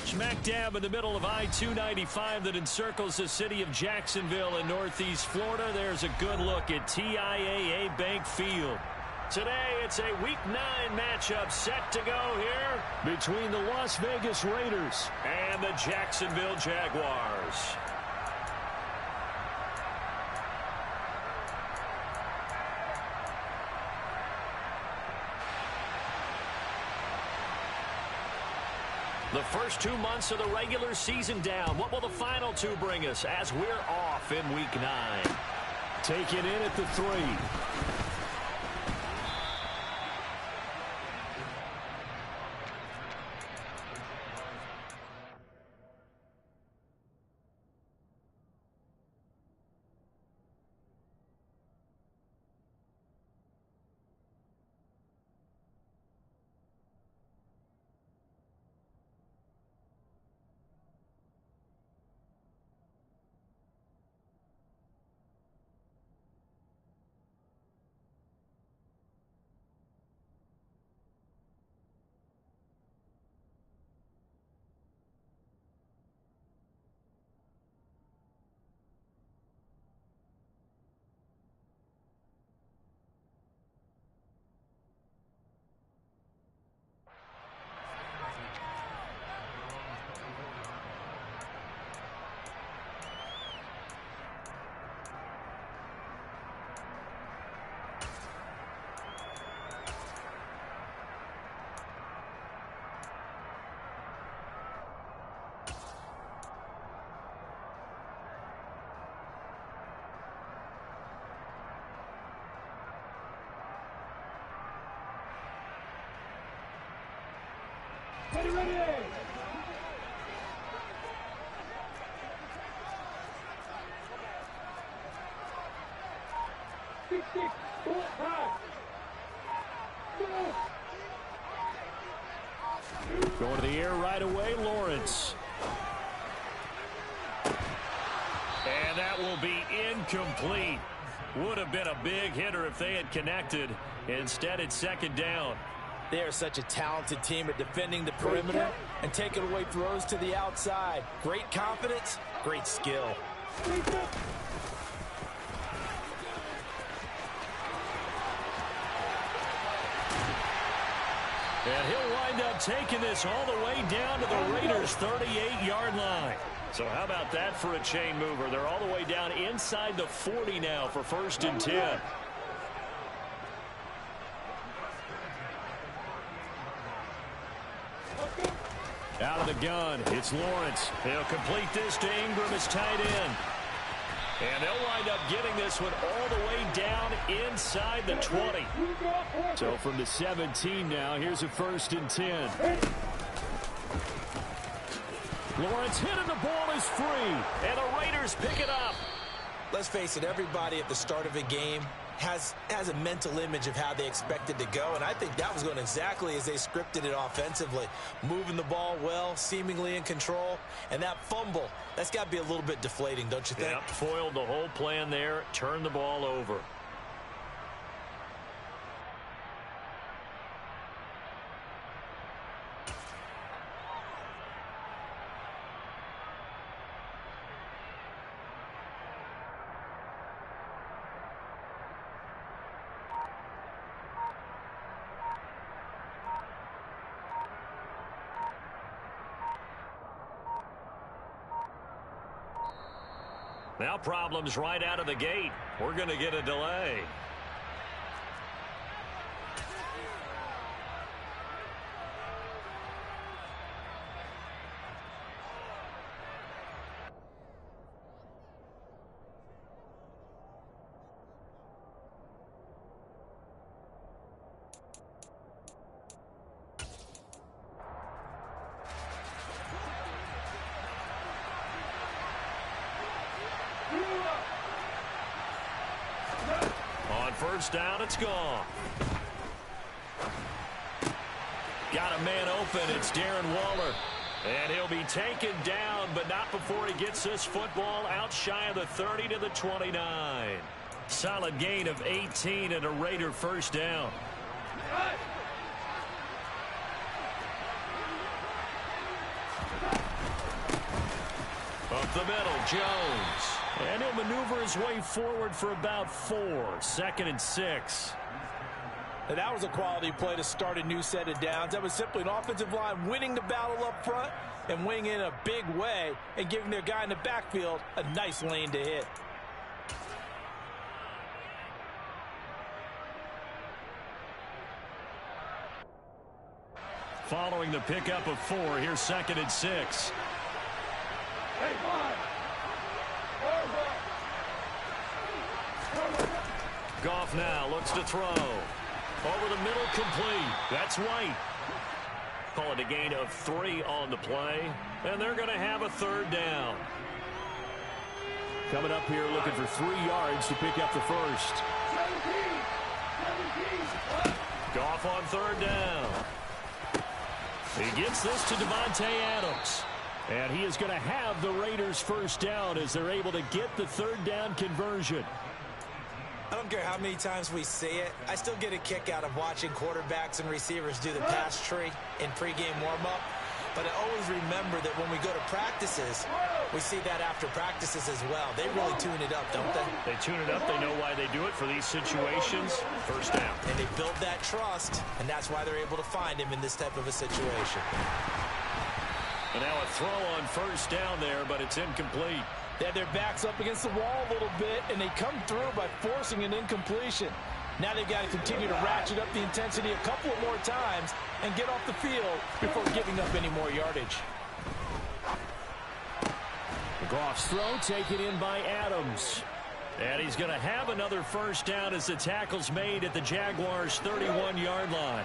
Smack dab in the middle of I-295 that encircles the city of Jacksonville in northeast Florida. There's a good look at TIAA Bank Field. Today, it's a Week 9 matchup set to go here between the Las Vegas Raiders and the Jacksonville Jaguars. The first 2 months of the regular season down. What will the final 2 bring us as we're off in Week 9? Take it in at the 3. Ready, ready! Six, six, 4, 5. Going to the air right away, Lawrence. And that will be incomplete. Would have been a big hitter if they had connected. Instead, it's second down. They are such a talented team at defending the perimeter and taking away throws to the outside. Great confidence, great skill. And he'll wind up taking this all the way down to the Raiders' 38-yard line. So how about that for a chain mover? They're all the way down inside the 40 now for 1st and 10. Out of the gun, it's Lawrence. He'll complete this to Ingram as tight end. And they'll wind up getting this one all the way down inside the 20. So from the 17 now, here's a 1st and 10. Lawrence hit and the ball is free. And the Raiders pick it up. Let's face it, everybody at the start of a game has a mental image of how they expect it to go, and I think that was going exactly as they scripted it offensively. Moving the ball well, seemingly in control, and that fumble, that's got to be a little bit deflating, don't you think? Yep, foiled the whole plan there, turned the ball over. Now problems right out of the gate. We're going to get a delay. On 1st down, it's gone. Got a man open. It's Darren Waller. And he'll be taken down, but not before he gets this football out shy of the 30 to the 29. Solid gain of 18 and a Raider 1st down. the middle, Jones. And he'll maneuver his way forward for about 4. 2nd and 6. Now, that was a quality play to start a new set of downs. That was simply an offensive line winning the battle up front and winning in a big way and giving their guy in the backfield a nice lane to hit. Following the pickup of 4, here's 2nd and 6. Hey, Goff now looks to throw. Over the middle, complete. That's White. Call it a gain of 3 on the play, and they're going to have a 3rd down. Coming up here looking for 3 yards to pick up the first. 17. Goff on 3rd down. He gets this to Devontae Adams. And he is going to have the Raiders' first down as they're able to get the 3rd down conversion. I don't care how many times we say it, I still get a kick out of watching quarterbacks and receivers do the pass tree in pregame warm-up. But I always remember that when we go to practices, we see that after practices as well. They really tune it up, don't they? They tune it up. They know why they do it for these situations. First down. And they build that trust, and that's why they're able to find him in this type of a situation. And now a throw on 1st down there, but it's incomplete. They had their backs up against the wall a little bit, and they come through by forcing an incompletion. Now they've got to continue to ratchet up the intensity a couple of more times and get off the field before giving up any more yardage. Goff's throw taken in by Adams. And he's going to have another 1st down as the tackle's made at the Jaguars' 31-yard line.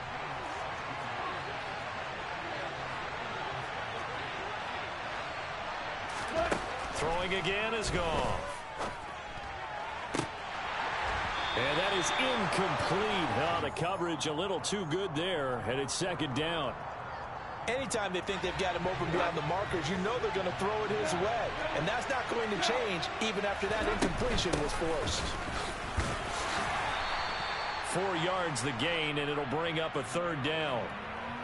Throwing again is Goff. And that is incomplete. Oh, the coverage a little too good there, and it's 2nd down. Anytime they think they've got him open beyond the markers, you know they're going to throw it his way. And that's not going to change even after that incompletion was forced. 4 yards the gain, and it'll bring up a 3rd down.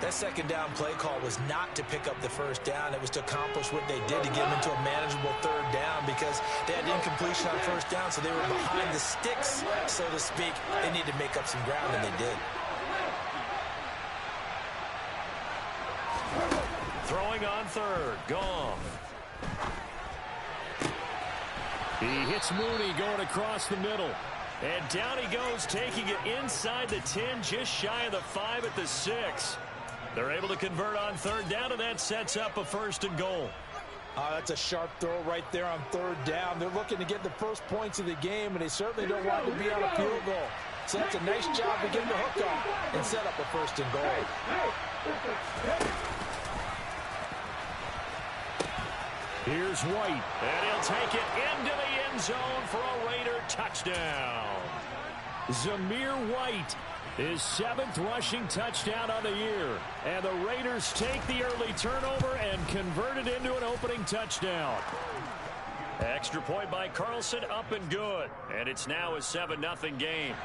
That 2nd down play call was not to pick up the 1st down. It was to accomplish what they did to get them into a manageable 3rd down because they had incompletion on 1st down, so they were behind the sticks, so to speak. They needed to make up some ground, and they did. Throwing on 3rd, Goff. He hits Mooney going across the middle. And down he goes, taking it inside the 10, just shy of the 5 at the 6. They're able to convert on 3rd down, and that sets up a 1st and goal. That's a sharp throw right there on 3rd down. They're looking to get the first points of the game, and they certainly don't want to be on a field goal. So that's a nice job to get the hook on and set up a 1st and goal. Here's White, and he'll take it into the end zone for a Raider touchdown. Zamir White, his 7th rushing touchdown on the year. And the Raiders take the early turnover and convert it into an opening touchdown. Extra point by Carlson, up and good. And it's now a 7-0 game.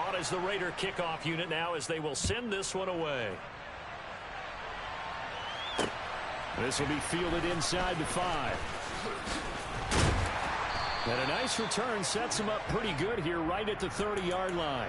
On is the Raider kickoff unit now as they will send this one away. This will be fielded inside the 5. And a nice return sets him up pretty good here right at the 30-yard line.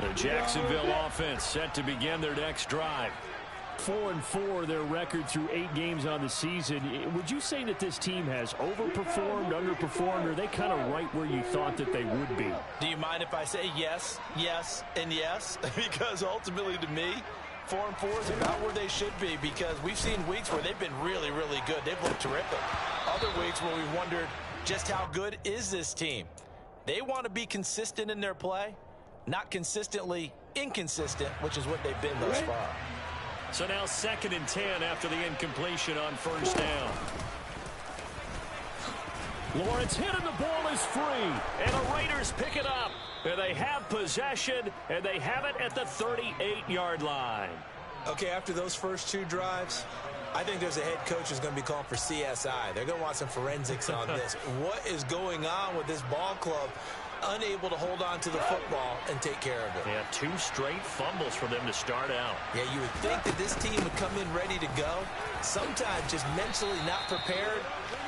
The Jacksonville offense set to begin their next drive. 4-4 their record through 8 games on the season. Would you say that this team has overperformed, underperformed, or are they kind of right where you thought that they would be? Do you mind if I say yes, yes, and yes? Because ultimately to me, 4-4 is about where they should be because we've seen weeks where they've been really, really good. They've looked terrific. Other weeks where we wondered just how good is this team. They want to be consistent in their play, not consistently inconsistent, which is what they've been thus far. So now 2nd and 10 after the incompletion on 1st down. Lawrence hit and the ball is free. And the Raiders pick it up. And they have possession, and they have it at the 38-yard line. Okay, after those first 2 drives, I think there's a head coach who's going to be calling for CSI. They're going to want some forensics on this. What is going on with this ball club? Unable to hold on to the football and take care of it. They have 2 straight fumbles for them to start out. Yeah, you would think that this team would come in ready to go. Sometimes just mentally not prepared,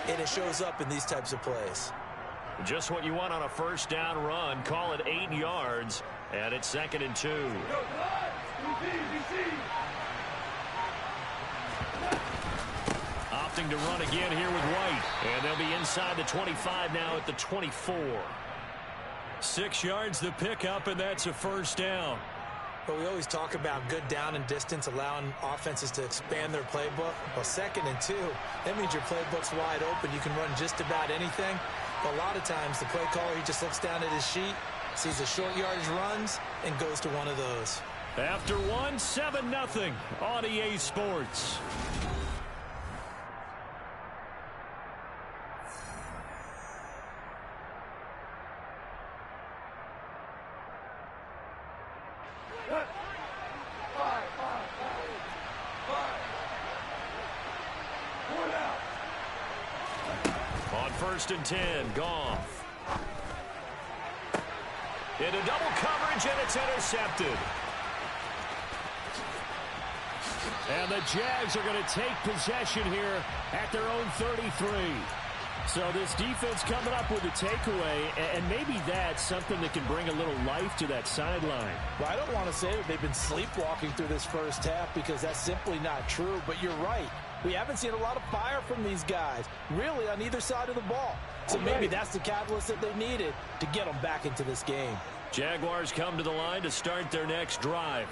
and it shows up in these types of plays. Just what you want on a first down run. Call it 8 yards, and it's 2nd and 2. Opting to run again here with White. And they'll be inside the 25 now at the 24. 6 yards the pickup, and that's a first down. But we always talk about good down and distance, allowing offenses to expand their playbook. Well, 2nd and 2, that means your playbook's wide open. You can run just about anything. But a lot of times, the play caller, he just looks down at his sheet, sees the short yardage runs, and goes to one of those. After 1, 7-0 on EA Sports. On 1st and 10, Goff. Into double coverage, and it's intercepted. And the Jags are going to take possession here at their own 33. So this defense coming up with a takeaway, and maybe that's something that can bring a little life to that sideline. Well, I don't want to say that they've been sleepwalking through this first half because that's simply not true, but you're right. We haven't seen a lot of fire from these guys, really, on either side of the ball. So maybe that's the catalyst that they needed to get them back into this game. Jaguars come to the line to start their next drive.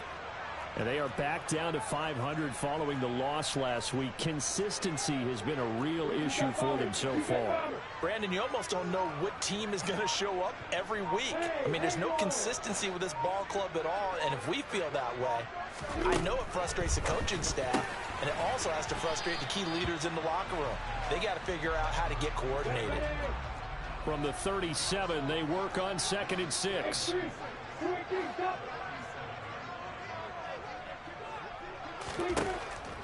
And they are back down to 500 following the loss last week. Consistency has been a real issue for them so far. Brandon, you almost don't know what team is going to show up every week. I mean, there's no consistency with this ball club at all, and if we feel that way, I know it frustrates the coaching staff, and it also has to frustrate the key leaders in the locker room. They got to figure out how to get coordinated. From the 37, they work on 2nd and 6.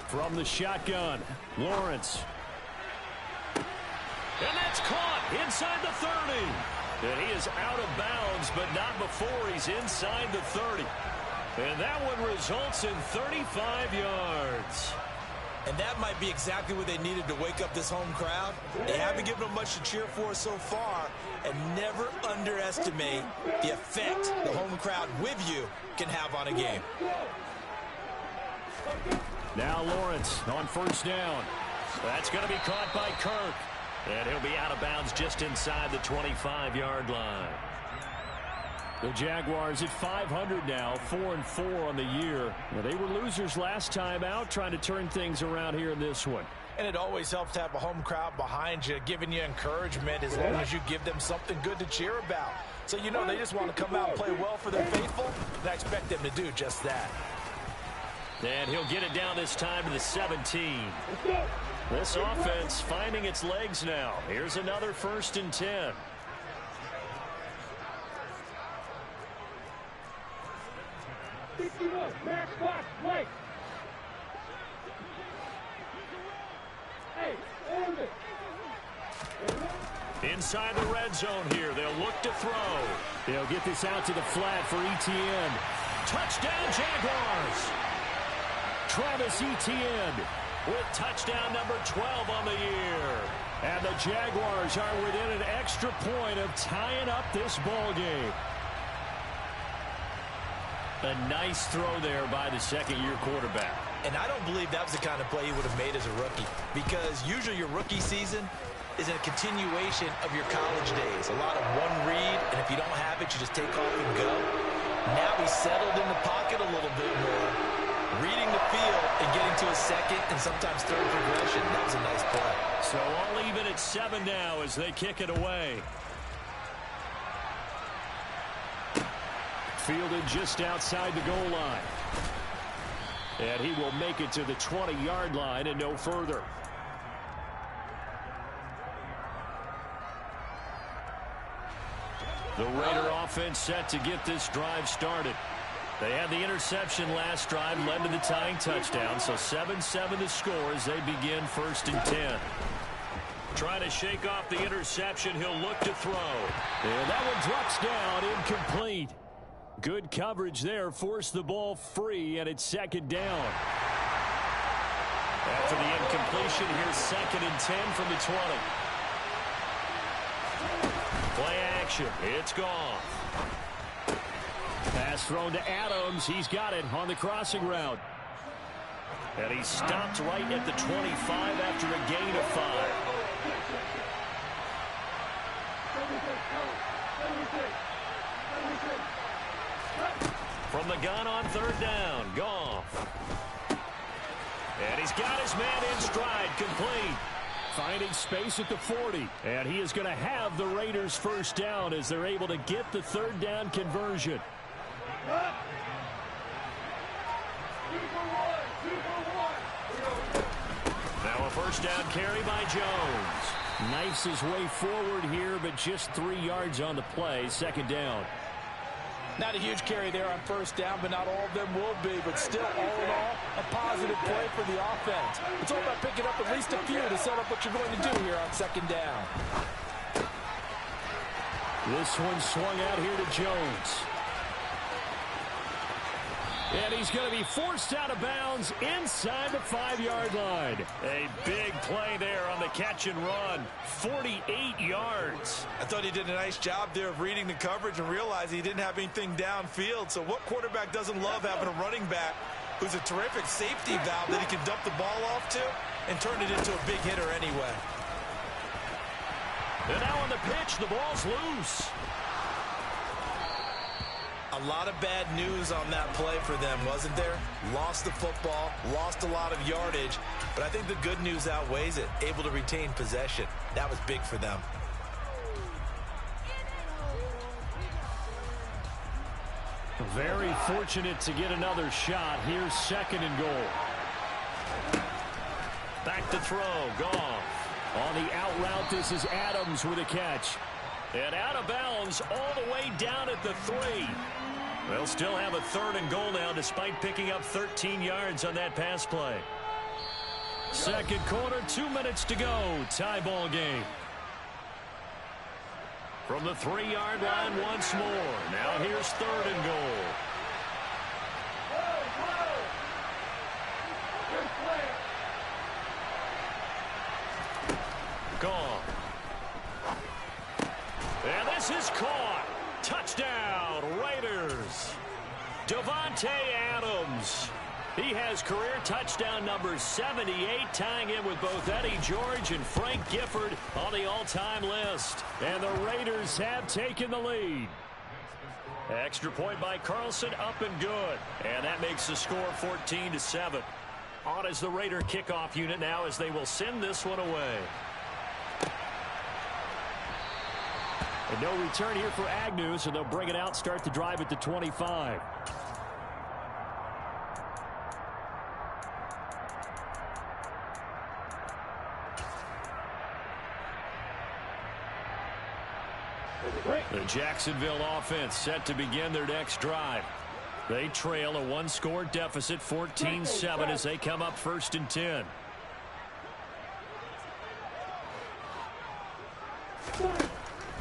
From the shotgun, Lawrence. And that's caught inside the 30. And he is out of bounds, but not before he's inside the 30. And that one results in 35 yards. And that might be exactly what they needed to wake up this home crowd. They haven't given them much to cheer for so far, and never underestimate the effect the home crowd with you can have on a game. Now Lawrence on 1st down. That's going to be caught by Kirk. And he'll be out of bounds just inside the 25-yard line. The Jaguars at 500 now, 4-4 on the year. Well, they were losers last time out, trying to turn things around here in this one. And it always helps to have a home crowd behind you, giving you encouragement as long as you give them something good to cheer about. So, you know, they just want to come out and play well for their faithful, and I expect them to do just that. And he'll get it down this time to the 17. This offense finding its legs now. Here's another 1st and 10. Inside the red zone here. They'll look to throw. They'll get this out to the flat for Etienne. Touchdown, Jaguars. Travis Etienne with touchdown number 12 on the year. And the Jaguars are within an extra point of tying up this ball game. A nice throw there by the second-year quarterback. And I don't believe that was the kind of play he would have made as a rookie, because usually your rookie season is a continuation of your college days. A lot of one read, and if you don't have it, you just take off and go. Now he's settled in the pocket a little bit more, reading the field and getting to a second and sometimes third progression. That was a nice play. So all even at 7 now as they kick it away. Fielded just outside the goal line. And he will make it to the 20-yard line and no further. The Raider offense set to get this drive started. They had the interception last drive, led to the tying touchdown, so 7-7 the score as they begin 1st and 10. Trying to shake off the interception, he'll look to throw. And that one drops down, incomplete. Good coverage there, forced the ball free, and it's 2nd down. After the incompletion, here's 2nd and 10 from the 20. Play action, it's gone. Pass thrown to Adams. He's got it on the crossing route. And he stopped right at the 25 after a gain of 5. From the gun on 3rd down, Goff. And he's got his man in stride, complete. Finding space at the 40. And he is going to have the Raiders 1st down as they're able to get the 3rd down conversion. Now a 1st down carry by Jones. Knifes his way forward here, but just 3 yards on the play. 2nd down. Not a huge carry there on 1st down, but not all of them will be. But still, all in all, a positive play for the offense. It's all about picking up at least a few to set up what you're going to do here on 2nd down. This one swung out here to Jones. And he's going to be forced out of bounds inside the 5-yard line. A big play there on the catch and run. 48 yards. I thought he did a nice job there of reading the coverage and realizing he didn't have anything downfield. So what quarterback doesn't love having a running back who's a terrific safety valve that he can dump the ball off to and turn it into a big hitter anyway? And now on the pitch, the ball's loose. A lot of bad news on that play for them, wasn't there? Lost the football, lost a lot of yardage, but I think the good news outweighs it. Able to retain possession. That was big for them. Very fortunate to get another shot. Here's 2nd and goal. Back to throw, Goff. On the out route, this is Adams with a catch. And out of bounds all the way down at the 3. They'll still have a 3rd and goal now despite picking up 13 yards on that pass play. 2nd quarter, 2 minutes to go. Tie ball game. From the 3-yard line once more. Now here's 3rd and goal. Gone. And this is caught. Touchdown, Raiders. Davante Adams. He has career touchdown number 78, tying in with both Eddie George and Frank Gifford on the all-time list. And the Raiders have taken the lead. Extra point by Carlson, up and good. And that makes the score 14-7. On as the Raider kickoff unit now as they will send this one away. And no return here for Agnew, so they'll bring it out, start the drive at the 25. The Jacksonville offense set to begin their next drive. They trail a 1-score deficit, 14-7, as they come up 1st and 10.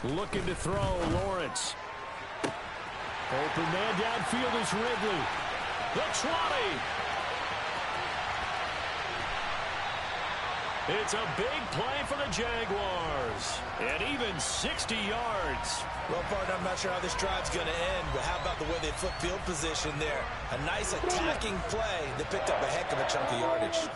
Looking to throw, Lawrence. Open man downfield is Ridley. The 20. It's a big play for the Jaguars. And even 60 yards. Well, partner, I'm not sure how this drive's going to end, but how about the way they flip field position there? A nice attacking play that picked up a heck of a chunk of yardage.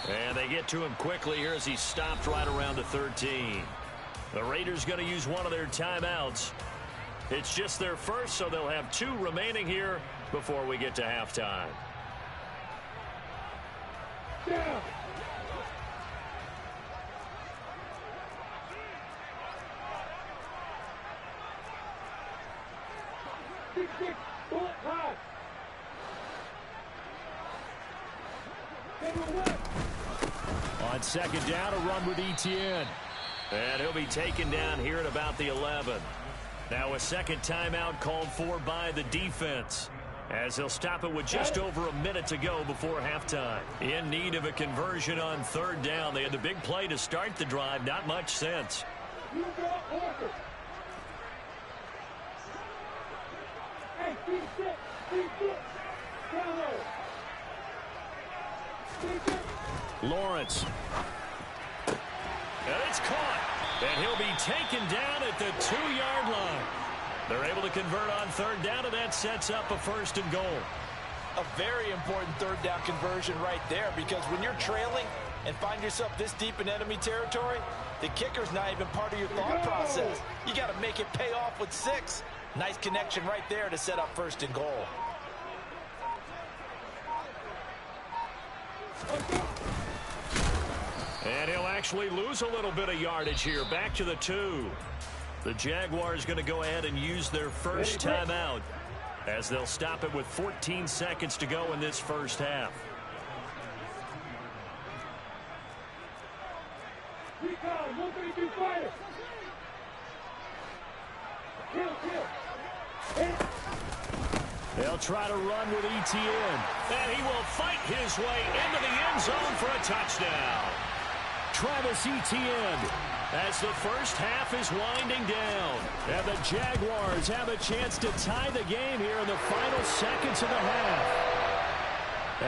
And they get to him quickly here as he stopped right around the 13. The Raiders going to use one of their timeouts. It's just their first, so they'll have 2 remaining here before we get to halftime. Down. Six, bullet high. On second down, a run with ETN. And he'll be taken down here at about the 11. Now a second timeout called for by the defense, as they'll stop it with just over a minute to go before halftime. In need of a conversion on third down. They had the big play to start the drive. Not much sense. You got order. Hey, keep sit. Down there. Keep it. Lawrence. And it's caught. And he'll be taken down at the 2-yard line. They're able to convert on third down, and that sets up a first and goal. A very important third down conversion right there, because when you're trailing and find yourself this deep in enemy territory, the kicker's not even part of your thought process. You got to make it pay off with 6. Nice connection right there to set up first and goal. And he'll actually lose a little bit of yardage here. Back to the 2. The Jaguars going to go ahead and use their first timeout, as they'll stop it with 14 seconds to go in this first half. Recon, 132 fire. Kill. They'll try to run with ETN. And he will fight his way into the end zone for a touchdown. Travis Etienne, as the first half is winding down. And the Jaguars have a chance to tie the game here in the final seconds of the half.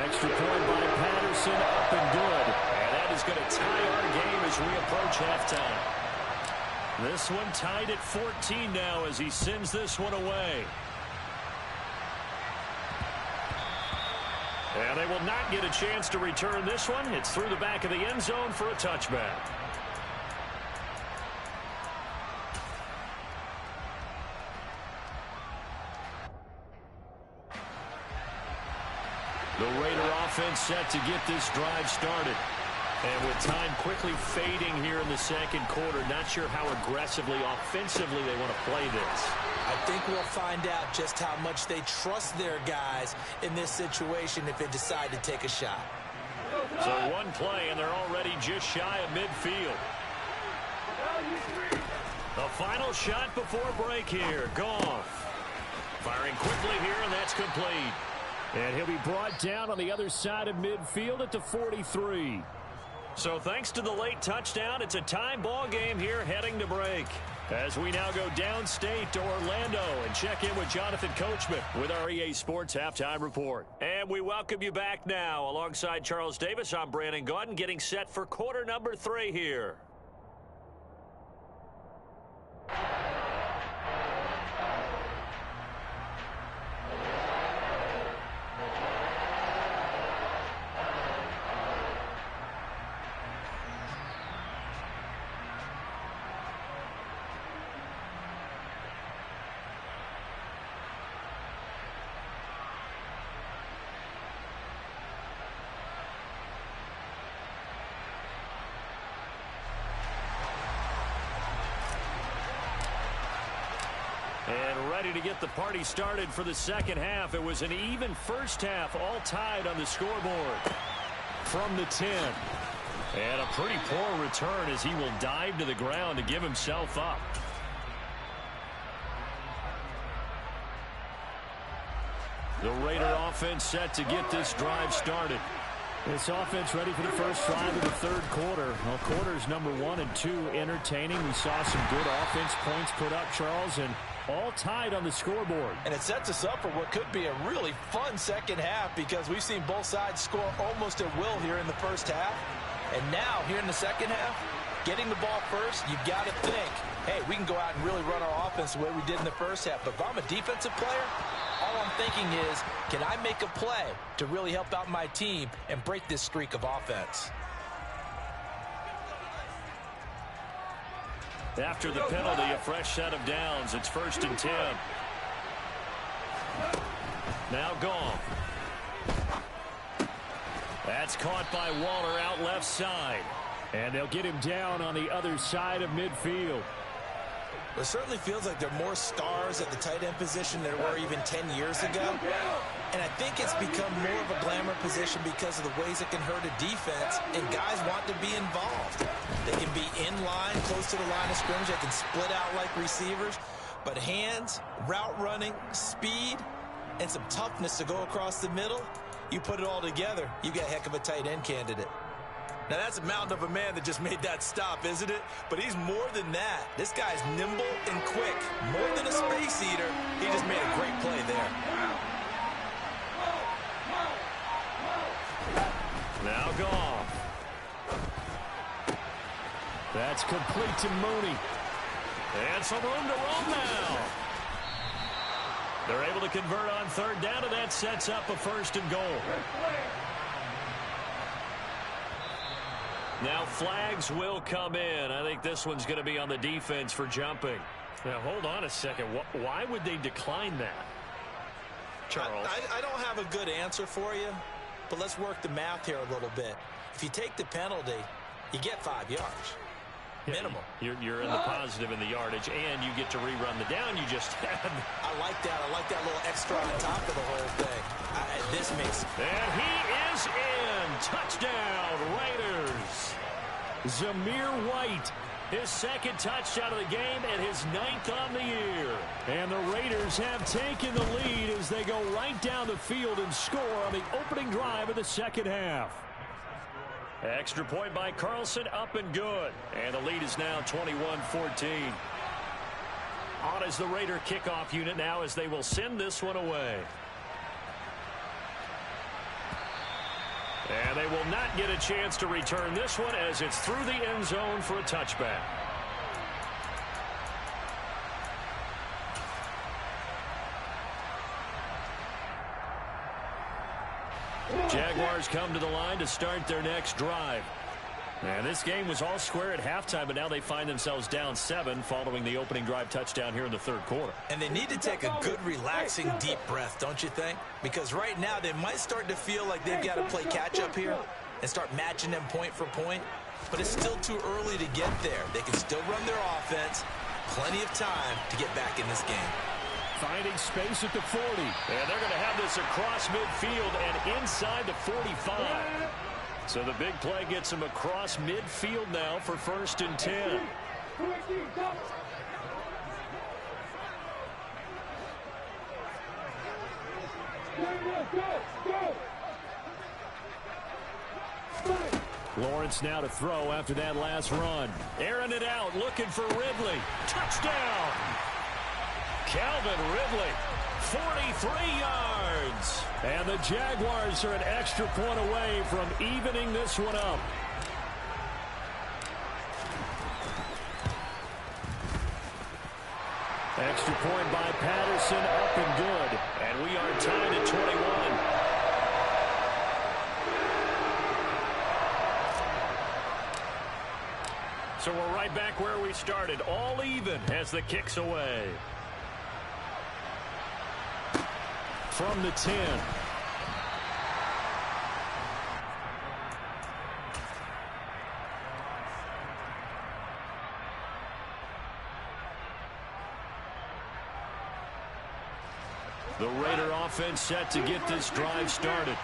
Extra point by Patterson, up and good. And that is going to tie our game as we approach halftime. This one tied at 14 now as he sends this one away. And they will not get a chance to return this one. It's through the back of the end zone for a touchback. The Raider offense set to get this drive started. And with time quickly fading here in the second quarter, not sure how aggressively, offensively they want to play this. I think we'll find out just how much they trust their guys in this situation if they decide to take a shot. So one play, and they're already just shy of midfield. The final shot before break here. Goff firing quickly here, and that's complete. And he'll be brought down on the other side of midfield at the 43. So thanks to the late touchdown, it's a tie ball game here heading to break. As we now go downstate to Orlando and check in with Jonathan Coachman with our EA Sports Halftime Report. And we welcome you back now. Alongside Charles Davis, I'm Brandon Gaudin, getting set for quarter number 3 here. And ready to get the party started for the second half. It was an even first half, all tied on the scoreboard. From the 10. And a pretty poor return as he will dive to the ground to give himself up. The Raider offense set to get this drive started. This offense ready for the first drive of the third quarter. Well, quarters number 1 and 2 entertaining. We saw some good offense points put up, Charles, and all tied on the scoreboard. And it sets us up for what could be a really fun second half, because we've seen both sides score almost at will here in the first half. And now, here in the second half, getting the ball first, you've got to think, hey, we can go out and really run our offense the way we did in the first half. But if I'm a defensive player, all I'm thinking is, can I make a play to really help out my team and break this streak of offense? After the penalty, a fresh set of downs. It's 1st and 10. Now Goff. That's caught by Waller out left side. And they'll get him down on the other side of midfield. It certainly feels like there are more stars at the tight end position than there were even 10 years ago. And I think it's become more of a glamour position because of the ways it can hurt a defense, and guys want to be involved. They can be in line, close to the line of scrimmage. They can split out like receivers. But hands, route running, speed, and some toughness to go across the middle, you put it all together, you get a heck of a tight end candidate. Now, that's a mountain of a man that just made that stop, isn't it? But he's more than that. This guy's nimble and quick. More than a space eater, he just made a great play there. Now Goff. That's complete to Mooney. And some room to roam now. They're able to convert on third down, and that sets up a 1st and goal. Now flags will come in. I think this one's going to be on the defense for jumping. Now hold on a second. Why would they decline that? Charles? I don't have a good answer for you, but let's work the math here a little bit. If you take the penalty, you get 5 yards. Minimum. You're in the positive in the yardage, and you get to rerun the down you just had. I like that. I like that little extra on top of the whole thing. This makes... And he is in. Touchdown, Raiders. Zamir White, his 2nd touchdown of the game and his 9th on the year. And the Raiders have taken the lead as they go right down the field and score on the opening drive of the 2nd half. Extra point by Carlson, up and good. And the lead is now 21-14. On is the Raider kickoff unit now as they will send this one away. And they will not get a chance to return this one as it's through the end zone for a touchback. Jaguars come to the line to start their next drive. And this game was all square at halftime, but now they find themselves down 7 following the opening drive touchdown here in the 3rd quarter. And they need to take a good, relaxing, deep breath, don't you think? Because right now they might start to feel like they've got to play catch-up here and start matching them point for point. But it's still too early to get there. They can still run their offense. Plenty of time to get back in this game. Finding space at the 40. And they're going to have this across midfield and inside the 45. So the big play gets him across midfield now for 1st and 10. Lawrence now to throw after that last run. Airing it out, looking for Ridley. Touchdown! Calvin Ridley, 43 yards. And the Jaguars are an extra point away from evening this one up. Extra point by Patterson, up and good. And we are tied at 21. So we're right back where we started, all even as the kick's away. From the 10. The Raider offense set to get this drive started.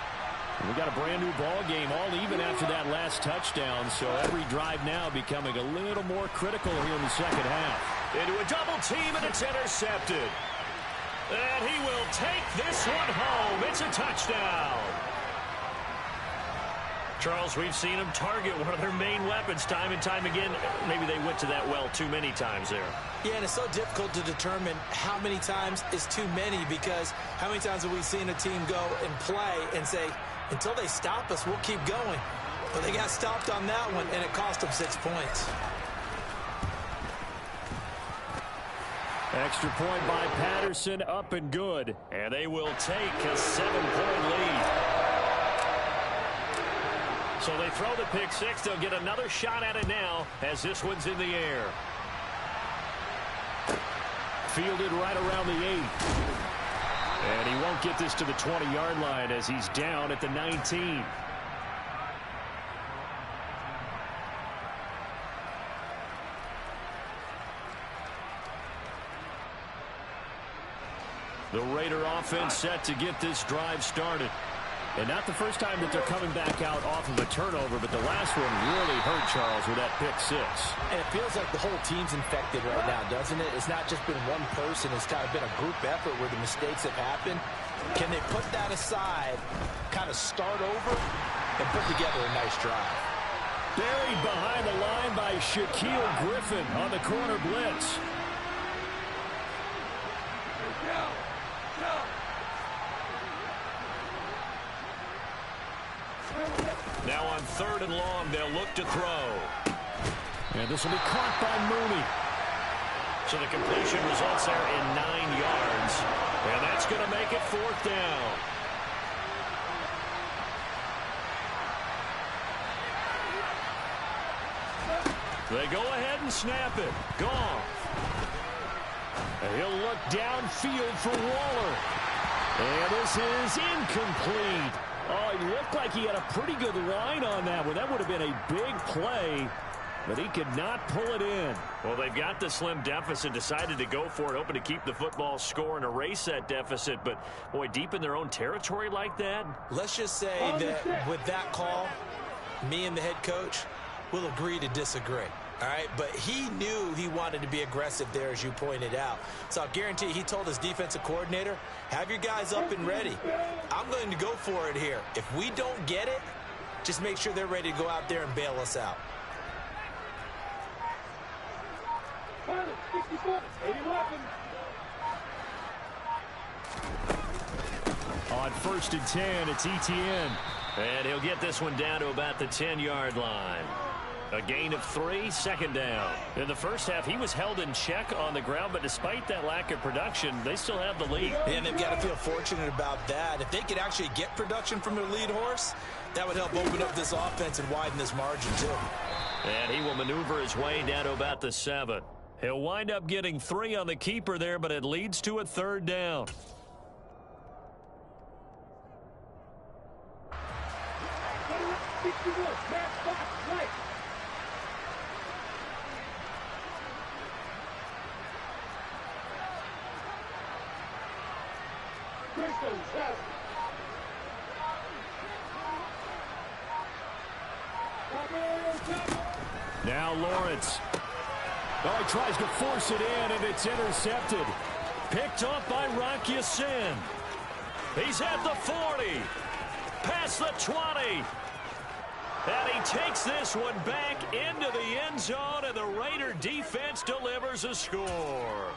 We got a brand new ball game, all even after that last touchdown, so every drive now becoming a little more critical here in the 2nd half. Into a double team, and it's intercepted. And he will take this one home. It's a touchdown. Charles, we've seen them target one of their main weapons time and time again. Maybe they went to that well too many times there. Yeah, and it's so difficult to determine how many times is too many, because how many times have we seen a team go and play and say, until they stop us, we'll keep going. But they got stopped on that one, and it cost them 6 points. Extra point by Patterson, up and good. And they will take a 7-point lead. So they throw the pick six. They'll get another shot at it now as this one's in the air. Fielded right around the 8. And he won't get this to the 20-yard line as he's down at the 19. The Raider offense set to get this drive started. And not the first time that they're coming back out off of a turnover, but the last one really hurt Charles with that pick six. And it feels like the whole team's infected right now, doesn't it? It's not just been one person. It's kind of been a group effort where the mistakes have happened. Can they put that aside, kind of start over, and put together a nice drive? Buried behind the line by Shaquille Griffin on the corner blitz. Now on 3rd and long, they'll look to throw. And this will be caught by Mooney. So the completion results there in 9 yards. And that's going to make it 4th down. They go ahead and snap it. Gone. And he'll look downfield for Waller. And this is incomplete. Oh, he looked like he had a pretty good line on that one. That would have been a big play, but he could not pull it in. Well, they've got the slim deficit, decided to go for it, hoping to keep the football score and erase that deficit. But, boy, deep in their own territory like that. Let's just say that with that call, me and the head coach will agree to disagree. All right, but he knew he wanted to be aggressive there, as you pointed out. So I'll guarantee he told his defensive coordinator, have your guys up and ready. I'm going to go for it here. If we don't get it, just make sure they're ready to go out there and bail us out. On 1st and 10, it's ETN. And he'll get this one down to about the 10-yard line. A gain of 3, 2nd down. In the first half, he was held in check on the ground, but despite that lack of production, they still have the lead. And they've got to feel fortunate about that. If they could actually get production from their lead horse, that would help open up this offense and widen this margin, too. And he will maneuver his way down to about the 7. He'll wind up getting 3 on the keeper there, but it leads to a 3rd down. Now Lawrence. Oh, he tries to force it in, and it's intercepted. Picked off by Rock Ya-Sin. He's at the 40. Past the 20. And he takes this one back into the end zone, and the Raider defense delivers a score.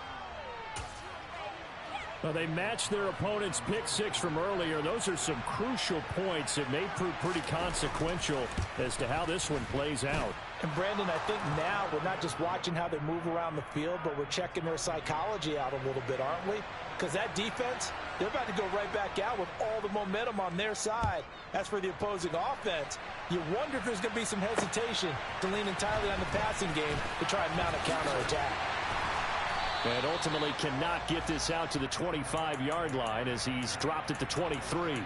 Well, they matched their opponent's pick six from earlier. Those are some crucial points that may prove pretty consequential as to how this one plays out. And, Brandon, I think now we're not just watching how they move around the field, but we're checking their psychology out a little bit, aren't we? Because that defense, they're about to go right back out with all the momentum on their side. As for the opposing offense, you wonder if there's going to be some hesitation to lean entirely on the passing game to try and mount a counterattack. And ultimately cannot get this out to the 25-yard line as he's dropped at the 23.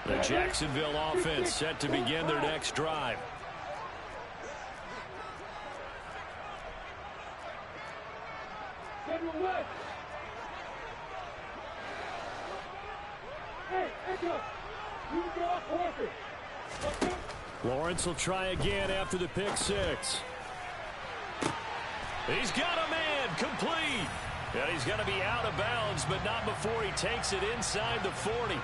The Jacksonville offense set to begin their next drive. Lawrence will try again after the pick six. He's got a man complete. And he's going to be out of bounds, but not before he takes it inside the 40.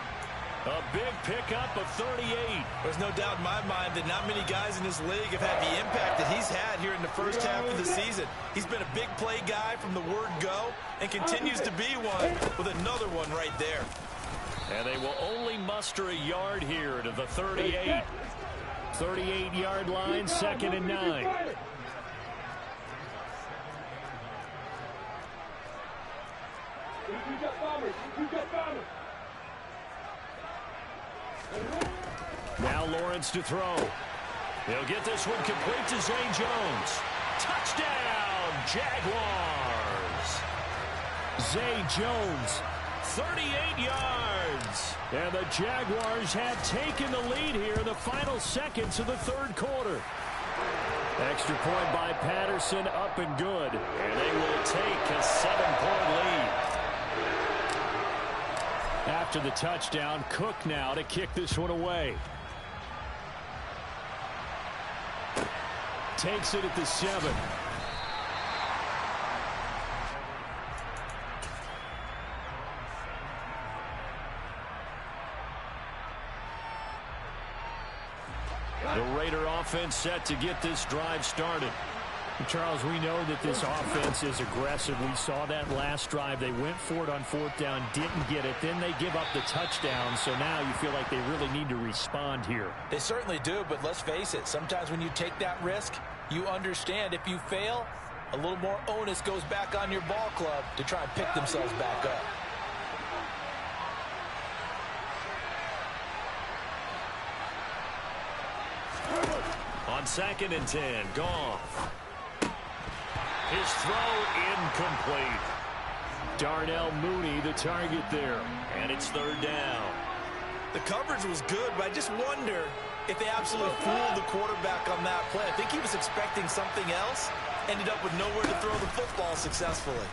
A big pickup of 38. There's no doubt in my mind that not many guys in this league have had the impact that he's had here in the first half of the season. He's been a big play guy from the word go and continues to be one with another one right there. And they will only muster a yard here to the 38. 38-yard line, 2nd and 9. Now Lawrence to throw. He'll get this one complete to Zay Jones. Touchdown, Jaguars. Zay Jones, 38 yards. and the Jaguars have taken the lead here in the final seconds of the third quarter. Extra point by Patterson, up and good. And they will take a 7-point lead. After the touchdown, Cook now to kick this one away. Takes it at the 7. The Raider offense set to get this drive started. Charles, we know that this offense is aggressive. We saw that last drive. They went for it on 4th down, didn't get it. Then they give up the touchdown. So now you feel like they really need to respond here. They certainly do, but let's face it. Sometimes when you take that risk, you understand if you fail, a little more onus goes back on your ball club to try and pick themselves back up. On 2nd and 10, Goff. His throw incomplete. Darnell Mooney, the target there. And it's 3rd down. The coverage was good, but I just wonder if they absolutely fooled the quarterback on that play. I think he was expecting something else. Ended up with nowhere to throw the football successfully.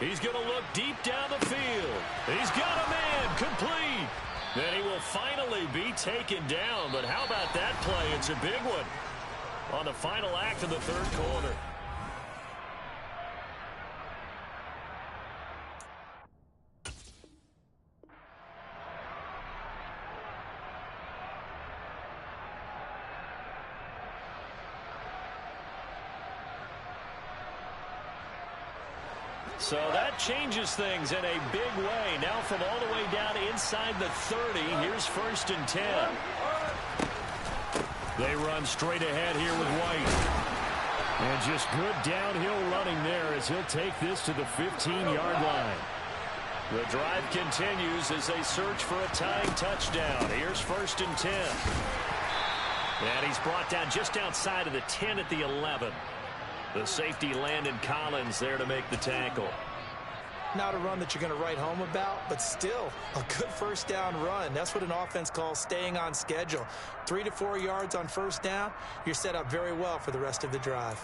He's going to look deep down the field. He's got a man complete. Then he will finally be taken down. But how about that play? It's a big one on the final act of the 3rd quarter. So that changes things in a big way. Now from all the way down inside the 30, here's 1st and 10. They run straight ahead here with White. And just good downhill running there as he'll take this to the 15-yard line. The drive continues as they search for a tying touchdown. Here's 1st and 10. And he's brought down just outside of the 10 at the 11. The safety Landon Collins there to make the tackle. Not a run that you're going to write home about, but still a good 1st down run. That's what an offense calls staying on schedule. 3 to 4 yards on 1st down, you're set up very well for the rest of the drive.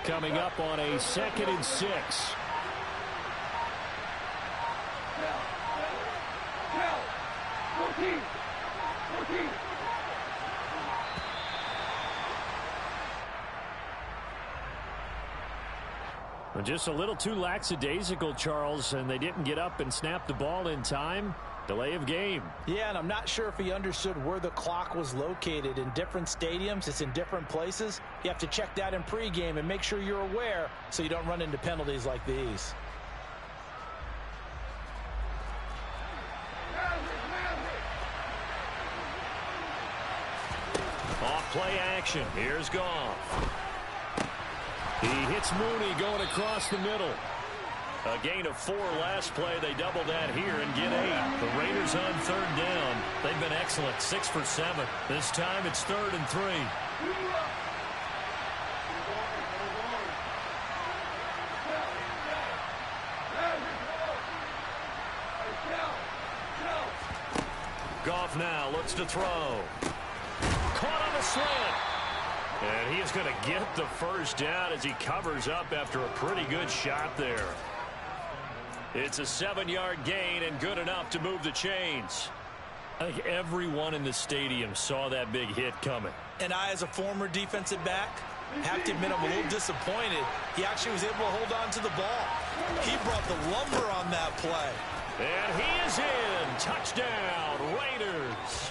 Coming up on a 2nd and 6. Just a little too lackadaisical, Charles, and they didn't get up and snap the ball in time. Delay of game. Yeah, and I'm not sure if he understood where the clock was located. In different stadiums, it's in different places. You have to check that in pregame and make sure you're aware so you don't run into penalties like these. Off play action. Here's Goff. He hits Mooney going across the middle. A gain of 4 last play. They double that here and get 8. The Raiders on 3rd down. They've been excellent. 6 for 7. This time it's 3rd and 3. Goff now looks to throw. Caught on the slant. And he is going to get the 1st down as he covers up after a pretty good shot there. It's a 7-yard gain and good enough to move the chains. I think everyone in the stadium saw that big hit coming. And I, as a former defensive back, have to admit I'm a little disappointed. He actually was able to hold on to the ball. He brought the lumber on that play. And he is in. Touchdown, Raiders.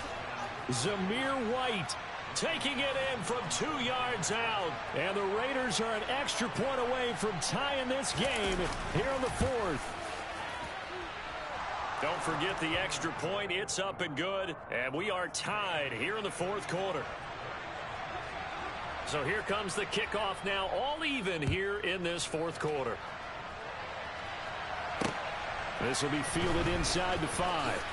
Zamir White taking it in from 2 yards out. And the Raiders are an extra point away from tying this game here in the 4th. Don't forget the extra point. It's up and good. And we are tied here in the 4th quarter. So here comes the kickoff now, all even here in this 4th quarter. This will be fielded inside the 5.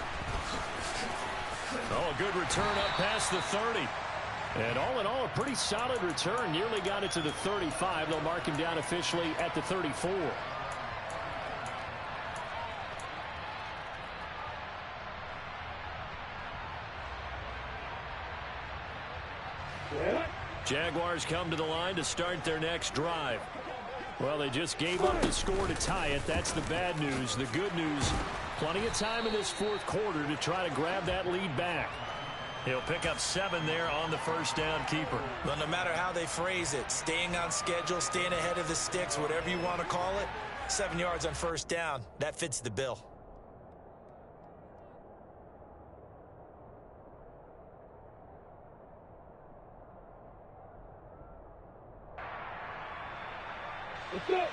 Oh, a good return up past the 30. And all in all, a pretty solid return. Nearly got it to the 35. They'll mark him down officially at the 34. Jaguars come to the line to start their next drive. Well, they just gave up the score to tie it. That's the bad news. The good news, plenty of time in this fourth quarter to try to grab that lead back. He'll pick up 7 there on the first down keeper. Well, no matter how they phrase it, staying on schedule, staying ahead of the sticks, whatever you want to call it, 7 yards on first down, that fits the bill. Let's go.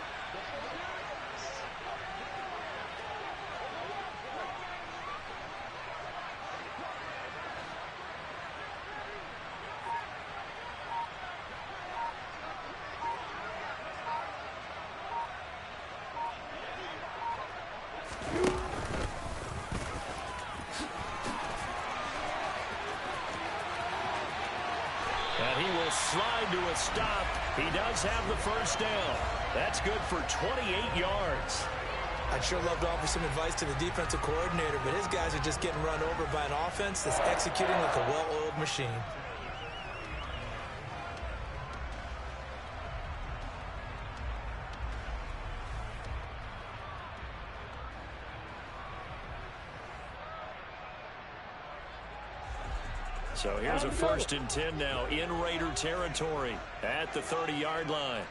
And he will slide to a stop. He does have the first down. That's good for 28 yards. I'd sure love to offer some advice to the defensive coordinator, but his guys are just getting run over by an offense that's executing like a well-oiled machine. So here's a 1st and 10 now in Raider territory at the 30-yard line.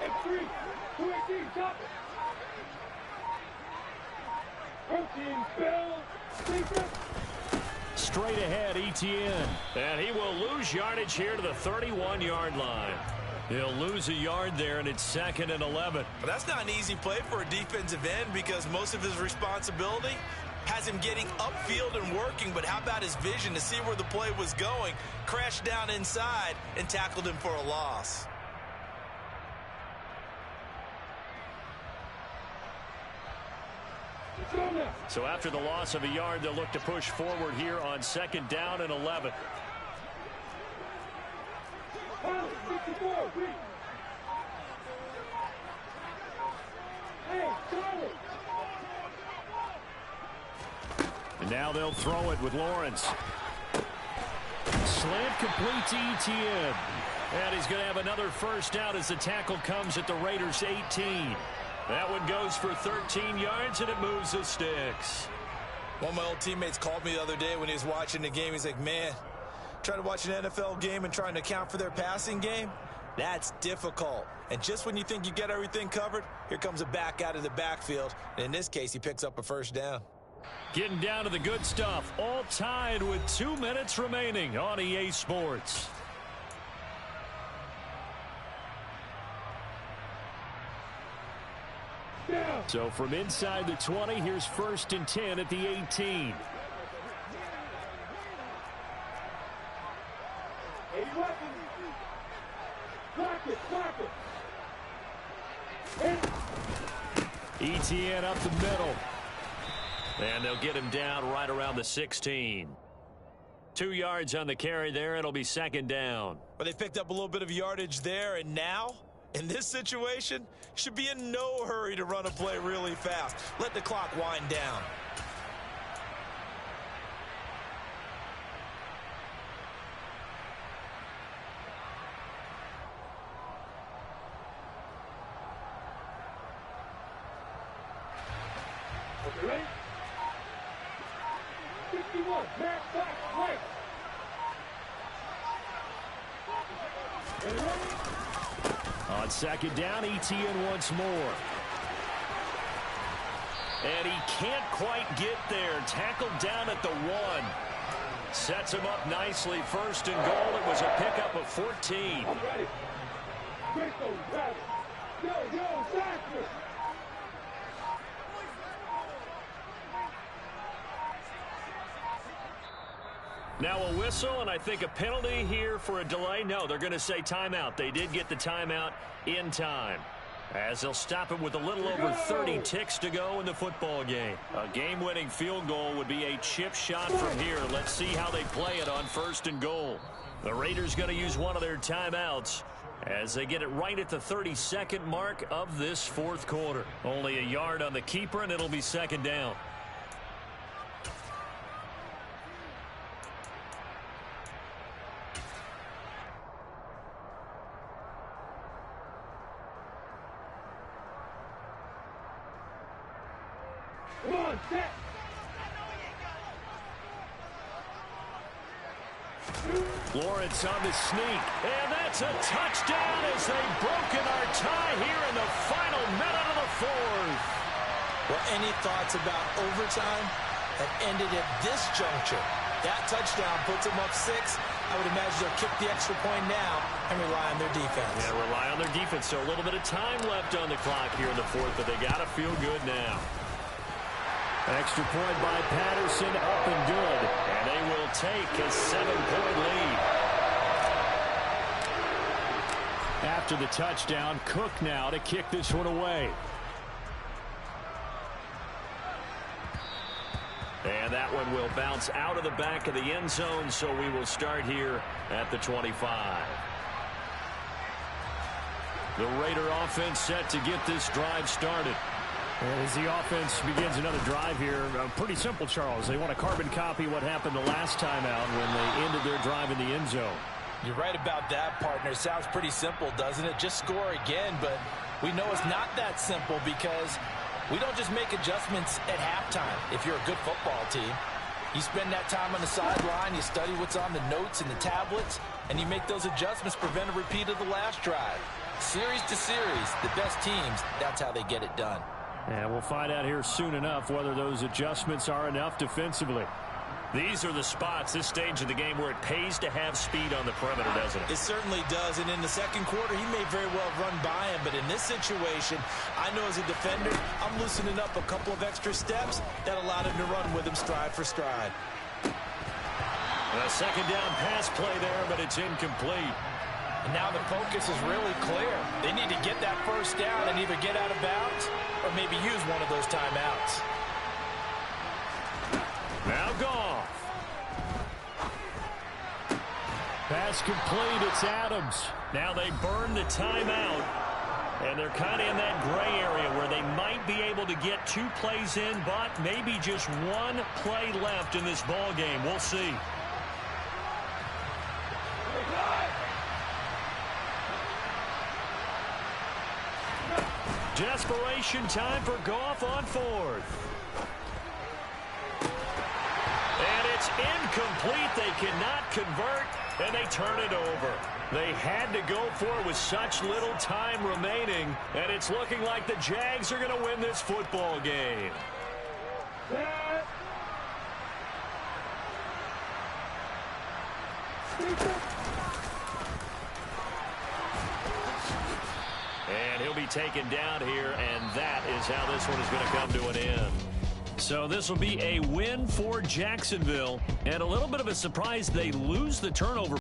M3, 218, top it. Protein, Bill, defense. Straight ahead, Etienne. And he will lose yardage here to the 31-yard line. He'll lose a yard there, and it's 2nd and 11. But that's not an easy play for a defensive end because most of his responsibility has him getting upfield and working, but how about his vision to see where the play was going, crashed down inside, and tackled him for a loss. So after the loss of a yard, they'll look to push forward here on 2nd down and 11. And now they'll throw it with Lawrence. Slant complete to Etienne. And he's going to have another first down as the tackle comes at the Raiders' 18. That one goes for 13 yards, and it moves the sticks. One of my old teammates called me the other day when he was watching the game. He's like, man, trying to watch an NFL game and trying to account for their passing game, that's difficult. And just when you think you get everything covered, here comes a back out of the backfield. And in this case, he picks up a first down. Getting down to the good stuff, all tied with 2 minutes remaining on EA Sports. So from inside the 20, here's 1st and 10 at the 18. Hey, weapon. Block it, block it. Etienne up the middle. And they'll get him down right around the 16. 2 yards on the carry there. It'll be 2nd down. But they picked up a little bit of yardage there, and now, in this situation, should be in no hurry to run a play really fast. Let the clock wind down. Okay, ready? 51, back, right. Ready? On 2nd down, Etienne once more. And he can't quite get there. Tackled down at the 1. Sets him up nicely. 1st and goal. It was a pickup of 14. I'm ready. Great those rabbits. Yo, Zachary. Now a whistle, and I think a penalty here for a delay. No, they're going to say timeout. They did get the timeout in time, as they'll stop it with a little over 30 ticks to go in the football game. A game-winning field goal would be a chip shot from here. Let's see how they play it on 1st and goal. The Raiders going to use one of their timeouts as they get it right at the 32nd mark of this 4th quarter. Only a yard on the keeper, and it'll be 2nd down. One, set. Lawrence on the sneak, and that's a touchdown as they've broken our tie here in the final minute of the fourth. Well, any thoughts about overtime have ended at this juncture? That touchdown puts them up 6. I would imagine they'll kick the extra point now and rely on their defense. Yeah, rely on their defense. So a little bit of time left on the clock here in the fourth, but they got to feel good now. Extra point by Patterson, up and good. And they will take a 7-point lead. After the touchdown, Cook now to kick this one away. And that one will bounce out of the back of the end zone, so we will start here at the 25. The Raider offense set to get this drive started. As the offense begins another drive here, pretty simple, Charles. They want to carbon copy what happened the last time out when they ended their drive in the end zone. You're right about that, partner. Sounds pretty simple, doesn't it? Just score again, but we know it's not that simple because we don't just make adjustments at halftime. If you're a good football team, you spend that time on the sideline, you study what's on the notes and the tablets, and you make those adjustments, prevent a repeat of the last drive. Series to series, the best teams, that's how they get it done. And we'll find out here soon enough whether those adjustments are enough defensively. These are the spots, this stage of the game, where it pays to have speed on the perimeter, doesn't it? It certainly does, and in the second quarter, he may very well run by him, but in this situation, I know as a defender, I'm loosening up a couple of extra steps that allowed him to run with him stride for stride. A second down pass play there, but it's incomplete. And now the focus is really clear. They need to get that first down and either get out of bounds or maybe use one of those timeouts. Now Goff. Pass complete. It's Adams. Now they burn the timeout. And they're kind of in that gray area where they might be able to get 2 plays in, but maybe just 1 play left in this ball game. We'll see. Desperation time for Goff on 4th. And it's incomplete. They cannot convert, and they turn it over. They had to go for it with such little time remaining, and it's looking like the Jags are going to win this football game. And he'll be taken down here, and that is how this one is going to come to an end. So this will be a win for Jacksonville, and a little bit of a surprise they lose the turnover